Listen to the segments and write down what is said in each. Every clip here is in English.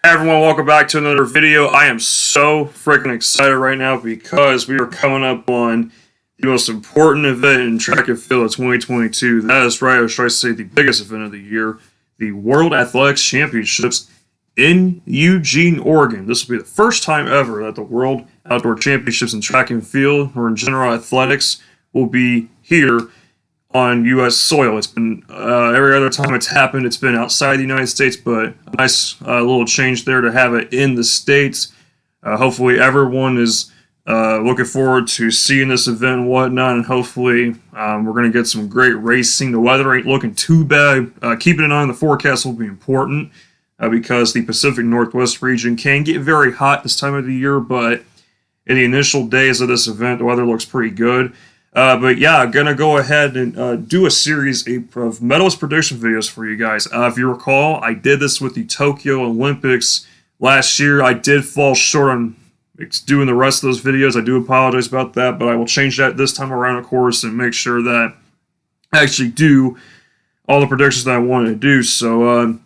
Hey everyone, welcome back to another video. I am so freaking excited right now because we are coming up on the most important event in track and field of 2022. That is right, or should I say the biggest event of the year, the World Athletics Championships in Eugene, Oregon. This will be the first time ever that the World Outdoor Championships in track and field, or in general athletics, will be here on U.S. soil. It's been every other time it's happened, it's been outside the United States, but a nice little change there to have it in the States. Hopefully everyone is looking forward to seeing this event and whatnot, and hopefully we're going to get some great racing. The weather ain't looking too bad. Keeping an eye on the forecast will be important because the Pacific Northwest region can get very hot this time of the year, but in the initial days of this event, the weather looks pretty good. But yeah, I'm going to go ahead and do a series of medalist prediction videos for you guys. If you recall, I did this with the Tokyo Olympics last year. I did fall short on doing the rest of those videos. I do apologize about that, but I will change that this time around, of course, and make sure that I actually do all the predictions that I wanted to do. So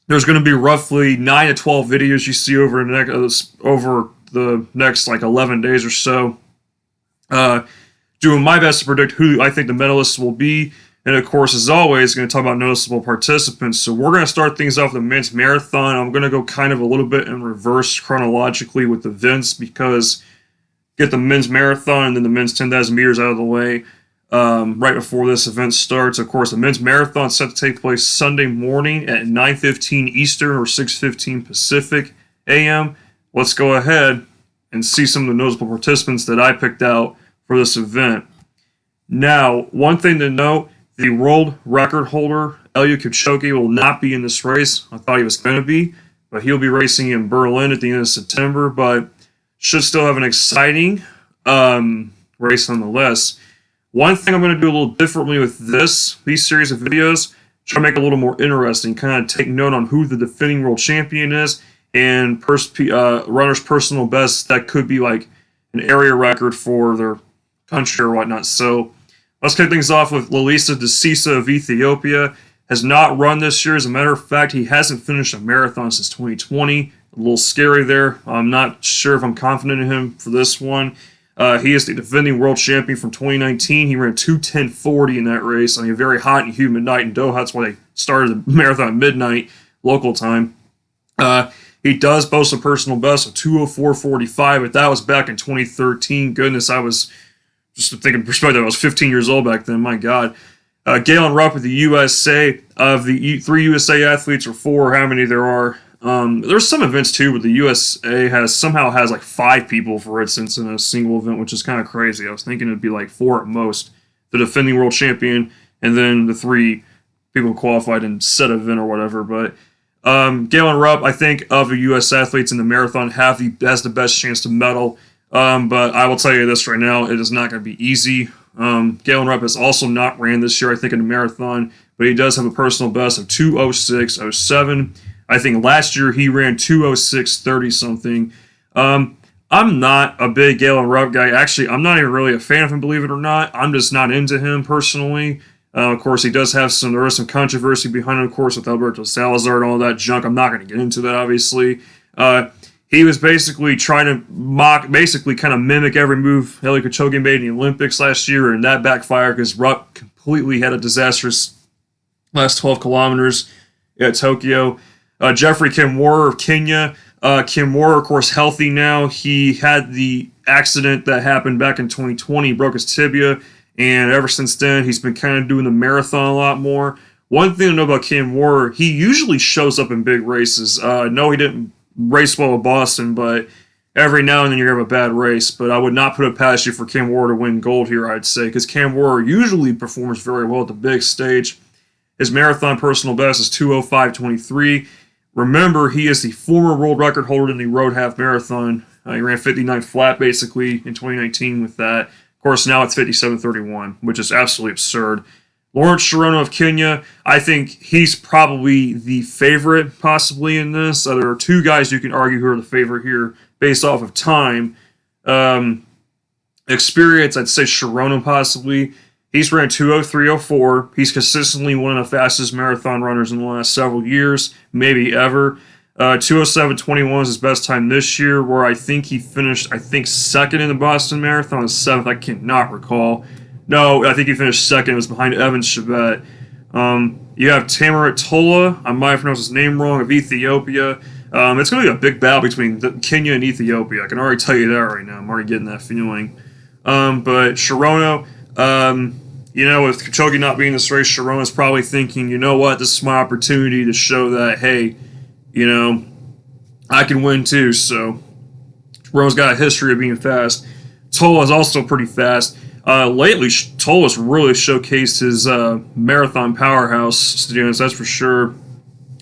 there's going to be roughly 9 to 12 videos you see over the next like 11 days or so. Doing my best to predict who I think the medalists will be. And of course, as always, going to talk about noticeable participants. So we're going to start things off with the men's marathon. I'm going to go kind of a little bit in reverse chronologically with the events because get the men's marathon and then the men's 10,000 meters out of the way right before this event starts. Of course, the men's marathon is set to take place Sunday morning at 9:15 Eastern or 6:15 Pacific a.m. Let's go ahead and see some of the noticeable participants that I picked out for this event. Now, one thing to note, the world record holder, Eliud Kipchoge, will not be in this race. I thought he was going to be, but he'll be racing in Berlin at the end of September, but should still have an exciting race nonetheless. One thing I'm going to do a little differently with these series of videos, try to make it a little more interesting, kind of take note on who the defending world champion is, and runner's personal best that could be like an area record for their country or whatnot. So let's kick things off with Cesa of Ethiopia. Has not run this year. As a matter of fact, he hasn't finished a marathon since 2020. A little scary there. I'm not sure if I'm confident in him for this one. He is the defending world champion from 2019. He ran 2:10:40 in that race on a very hot and humid night in Doha. That's why they started the marathon at midnight local time. He does boast a personal best of 2:04:45, but that was back in 2013. Goodness, I was just thinking perspective. I was 15 years old back then. My God. Galen Rupp of the USA. Of the 3 USA athletes, or 4, how many there are. There's some events too, but the USA somehow has like 5 people, for instance, in a single event, which is kind of crazy. I was thinking it'd be like 4 at most. The defending world champion, and then the 3 people who qualified in set event or whatever. But Galen Rupp, I think, of the U.S. athletes in the marathon, has the best chance to medal. But I will tell you this right now, it is not going to be easy. Galen Rupp has also not ran this year, I think, in the marathon, but he does have a personal best of 2:06:07. I think last year he ran 2:06:30 something. I'm not a big Galen Rupp guy. Actually, I'm not even really a fan of him, believe it or not. I'm just not into him personally. Of course, he does have there is some controversy behind him, of course, with Alberto Salazar and all that junk. I'm not going to get into that, obviously. He was basically trying to kind of mimic every move Eliud Kipchoge made in the Olympics last year, and that backfired because Rupp completely had a disastrous last 12 kilometers at Tokyo. Jeffrey Kimwora of Kenya. Kimwora, of course, healthy now. He had the accident that happened back in 2020, broke his tibia, and ever since then, he's been kind of doing the marathon a lot more. One thing to know about Kimwora, he usually shows up in big races. No, he didn't race well at Boston, but every now and then you're going to have a bad race. But I would not put it past you for Kimwora to win gold here, I'd say, because Kimwora usually performs very well at the big stage. His marathon personal best is 2:05:23. Remember, he is the former world record holder in the road half marathon. He ran 59 flat, basically, in 2019 with that. Of course, now it's 57:31, which is absolutely absurd. Lawrence Sharon of Kenya, I think he's probably the favorite possibly in this. There are 2 guys you can argue who are the favorite here based off of time. Experience, I'd say Sharon possibly. He's ran 2:03:04. He's consistently one of the fastest marathon runners in the last several years, maybe ever. 2:07:21 is his best time this year, where I think he finished, second in the Boston Marathon, 7th, I cannot recall. No, I think he finished second. It was behind Evan Chebet. You have Tamirat Tola, I might have pronounced his name wrong, of Ethiopia. It's going to be a big battle between Kenya and Ethiopia. I can already tell you that right now. I'm already getting that feeling. But Sharono, with Kipchoge not being in this race, Sharona's probably thinking, you know what, this is my opportunity to show that, hey, I can win too. So Sharona's got a history of being fast. Tola's also pretty fast. Lately, Tola's really showcased his marathon powerhouse stance, that's for sure,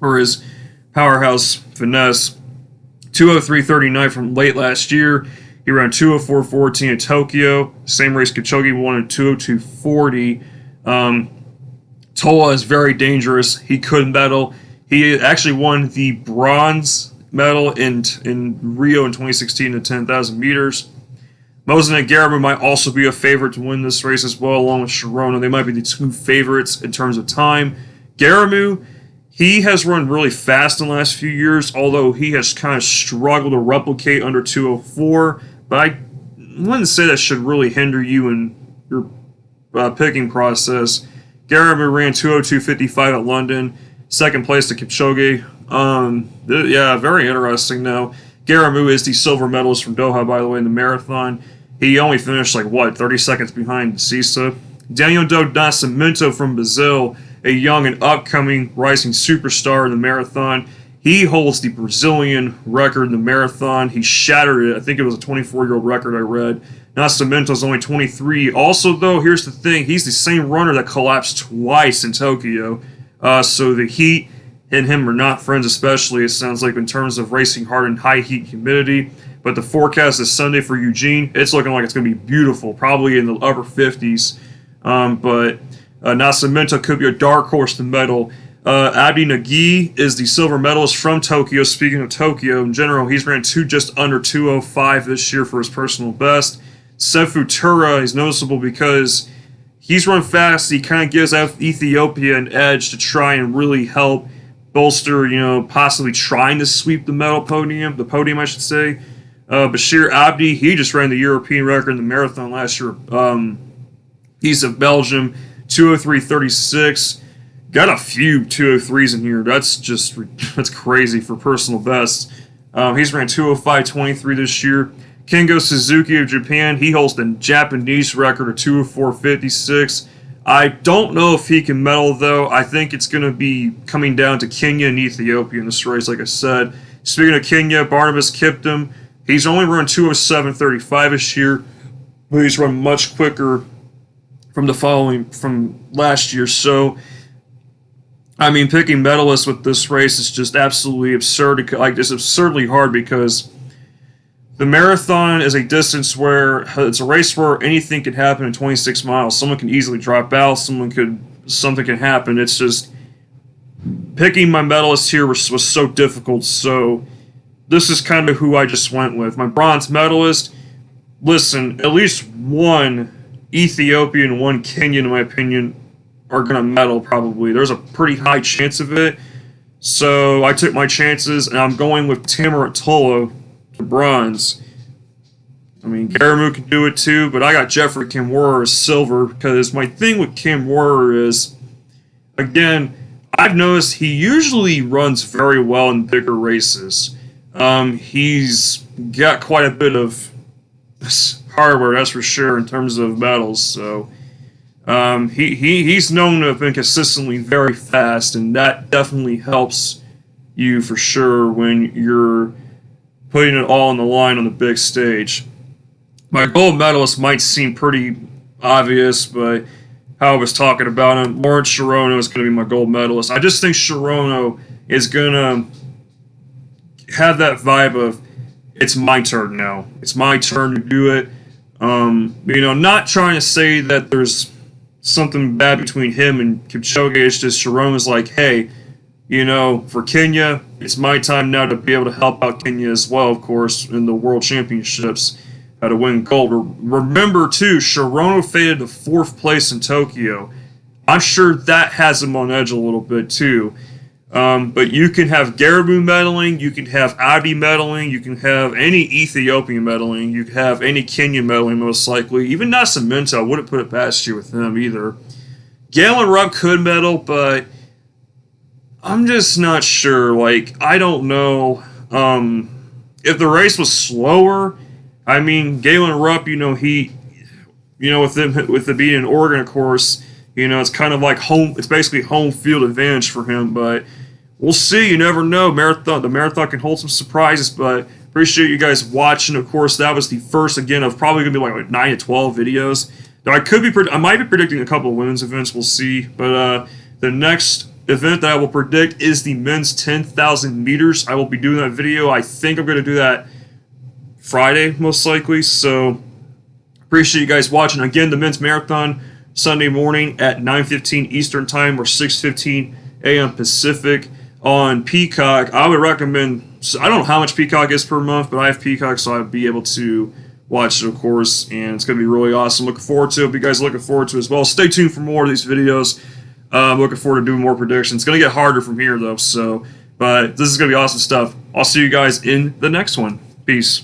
or his powerhouse finesse. 2:03:39 from late last year. He ran 2:04:14 at Tokyo. Same race Kipchoge won in 2:02:40. Tola is very dangerous. He could medal. He actually won the bronze medal in Rio in 2016 at 10,000 meters. Mosen and Garamu might also be a favorite to win this race as well, along with Sharono. They might be the two favorites in terms of time. Garamu, he has run really fast in the last few years, although he has kind of struggled to replicate under 2:04. But I wouldn't say that should really hinder you in your picking process. Garamu ran 2:02:55 at London, second place to Kipchoge. Very interesting now. Garamu is the silver medalist from Doha, by the way, in the marathon. He only finished 30 seconds behind Cesa. Daniel do Nascimento from Brazil, a young and upcoming rising superstar in the marathon. He holds the Brazilian record in the marathon. He shattered it. I think it was a 24-year-old record I read. Nascimento's only 23. Also, though, here's the thing. He's the same runner that collapsed twice in Tokyo. So the heat and him are not friends, especially, it sounds like, in terms of racing hard in high heat humidity. But the forecast is Sunday for Eugene. It's looking like it's going to be beautiful, probably in the upper 50s. But Nascimento could be a dark horse to medal. Abdi Nagy is the silver medalist from Tokyo. Speaking of Tokyo, in general, he's ran just under 2:05 this year for his personal best. Sefu Tura is noticeable because he's run fast. He kind of gives Ethiopia an edge to try and really help bolster, possibly trying to sweep the podium, I should say. Bashir Abdi, he just ran the European record in the marathon last year. He's of Belgium, 2:03:36. Got a few 2:03s in here. That's crazy for personal best. He's ran 2:05:23 this year. Kengo Suzuki of Japan, he holds the Japanese record of 2:04:56. I don't know if he can medal, though. I think it's going to be coming down to Kenya and Ethiopia in this race, like I said. Speaking of Kenya, Barnabas Kiptum, he's only run 2:07:35 this year, but he's run much quicker from last year. So, picking medalists with this race is just absolutely absurd. It's absurdly hard because the marathon is a distance where it's a race where anything can happen in 26 miles. Someone can easily drop out. Something can happen. It's just picking my medalists here was so difficult. So this is kind of who I just went with. My bronze medalist, listen, at least one Ethiopian, one Kenyan, in my opinion, are going to medal probably. There's a pretty high chance of it. So I took my chances, and I'm going with Tamirat Tola to bronze. Garamu can do it too, but I got Jeffrey Kamworor as silver because my thing with Kamworor is, again, I've noticed he usually runs very well in bigger races. He's got quite a bit of hardware, that's for sure, in terms of medals. So he's known to have been consistently very fast, and that definitely helps you for sure when you're putting it all on the line on the big stage. My gold medalist might seem pretty obvious, but how I was talking about him, Lawrence Sharono is going to be my gold medalist. I just think Sharono is going to have that vibe of, it's my turn now. It's my turn to do it. Not trying to say that there's something bad between him and Kipchoge. It's just Sharono's like, hey, for Kenya, it's my time now to be able to help out Kenya as well, of course, in the World Championships, to win gold. Remember, too, Sharono faded to 4th place in Tokyo. I'm sure that has him on edge a little bit, too. But you can have Gariboo medaling, you can have Abiy medaling, you can have any Ethiopian medaling, you can have any Kenyan medaling most likely. Even Nascimento, I wouldn't put it past you with him either. Galen Rupp could medal, but I'm just not sure. Like, I don't know. If the race was slower, I mean, Galen Rupp, with it being in Oregon, of course, it's kind of like home. It's basically home field advantage for him. But we'll see. You never know. The marathon can hold some surprises. But appreciate you guys watching. Of course, that was the first again of probably gonna be like 9 to 12 videos. Now, I might be predicting a couple of women's events. We'll see. But the next event that I will predict is the men's 10,000 meters. I will be doing that video. I think I'm going to do that Friday, most likely. So, appreciate you guys watching. Again, the men's marathon, Sunday morning at 9:15 Eastern Time or 6:15 a.m. Pacific on Peacock. I would recommend, I don't know how much Peacock is per month, but I have Peacock, so I'll be able to watch it, of course, and it's going to be really awesome. Looking forward to it. If you guys are looking forward to it as well, stay tuned for more of these videos. I'm looking forward to doing more predictions. It's going to get harder from here, though, but this is going to be awesome stuff. I'll see you guys in the next one. Peace.